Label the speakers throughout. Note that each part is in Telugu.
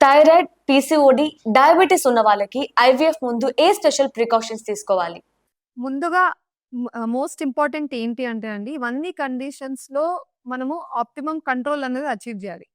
Speaker 1: థైరాయిడ్, పీసీఓడి, డయాబెటిస్ ఉన్న వాళ్ళకి ఐవీఎఫ్ ముందు ఏ స్పెషల్ ప్రికాషన్స్ తీసుకోవాలి?
Speaker 2: ముందుగా మోస్ట్ ఇంపార్టెంట్ ఏంటి అంటే అండి, ఇవన్నీ కండిషన్స్‌లో మనము ఆప్టిమమ్ కంట్రోల్ అనేది అచీవ్ జేయాలి.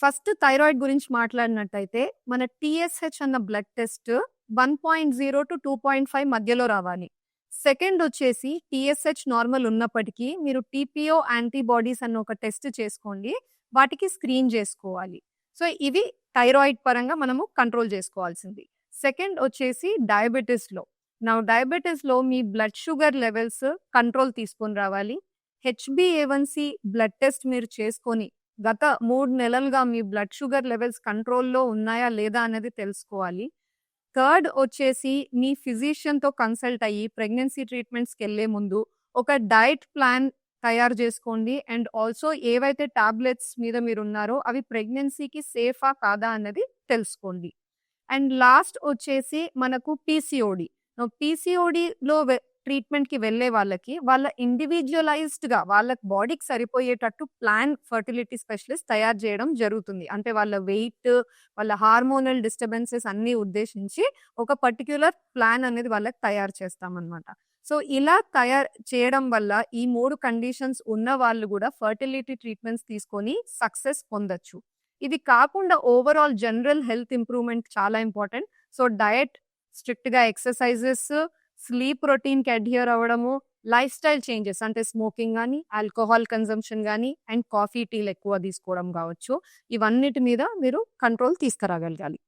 Speaker 2: ఫస్ట్ థైరాయిడ్ గురించి మాట్లాడినట్టయితే, మన టీఎస్‌హెచ్ అన్న బ్లడ్ టెస్ట్ 1.0-2.5 మధ్యలో రావాలి. సెకండ్ వచ్చేసి టీఎస్‌హెచ్ నార్మల్ ఉన్నప్పటికీ మీరు టీపీఓ యాంటీబాడీస్ అన్న ఒక టెస్ట్ చేసుకోండి. వాటికి స్క్రీన్ జేసుకోవాలి. సో, ఇవి థైరాయిడ్ పరంగా మనము కంట్రోల్ జేసుకోవాల్సింది. సెకండ్ వచ్చేసి డయాబెటిస్‌లో మీ బ్లడ్ షుగర్ లెవెల్స్ కంట్రోల్ తీసుకొని రావాలి. హెచ్‌బీఏవన్సీ బ్లడ్ టెస్ట్ మీరు చేసుకొని, గత 3 నెలలుగా మీ బ్లడ్ షుగర్ లెవెల్స్ కంట్రోల్‌లో ఉన్నాయా లేదా అనేది తెలుసుకోవాలి. థర్డ్ వచ్చేసి మీ ఫిజిషియన్‌తో కన్సల్ట్ అయ్యి ప్రెగ్నెన్సీ ట్రీట్మెంట్స్‌కెళ్ళే ముందు ఒక డైట్ ప్లాన్ తయారు చేసుకోండి. అండ్ ఆల్సో ఏవైతే టాబ్లెట్స్ మీద మీరున్నారో అవి ప్రెగ్నెన్సీకి సేఫా కాదా అన్నది తెలుసుకోండి. అండ్ లాస్ట్ వచ్చేసి మనకు పీసీఓడి. పీసీఓడిలో ట్రీట్మెంట్‌కి వెళ్ళే వాళ్ళకి వాళ్ళ ఇండివిడ్యువలైజ్డ్‌గా వాళ్ళ బాడీకి సరిపోయేటట్టు ప్లాన్ ఫెర్టిలిటీ స్పెషలిస్ట్ తయారు చేయడం జరుగుతుంది. అంటే వాళ్ళ వెయిట్, వాళ్ళ హార్మోనల్ డిస్టర్బెన్సెస్ అన్నీ ఉద్దేశించి ఒక పర్టిక్యులర్ ప్లాన్ అనేది వాళ్ళకి తయారు చేస్తామన్నమాట. సో, ఇలా తయారు చేయడం వల్ల ఈ 3 కండిషన్స్ ఉన్న వాళ్ళు గూడా ఫెర్టిలిటీ ట్రీట్మెంట్స్ తీసుకొని సక్సెస్ పొందొచ్చు. ఇది కాకుండా ఓవరాల్ జనరల్ హెల్త్ ఇంప్రూవ్‌మెంట్ చాలా ఇంపార్టెంట్. సో, డయట్, స్ట్రిక్ట్‌గా ఎక్సర్‌సైజెస్, స్లీప్ రొటీన్‌కి అడ్హియర్ అవ్వడము, లైఫ్ స్టైల్ చేంజెస్ అంటే స్మోకింగ్ గానీ, ఆల్కహాల్ కన్జంప్షన్ గానీ, అండ్ కాఫీ, టీలు ఎక్కువ తీసుకోవడం గావచ్చు. ఇవన్నిటి మీద మీరు కంట్రోల్ తీసుకురాగలగాలి.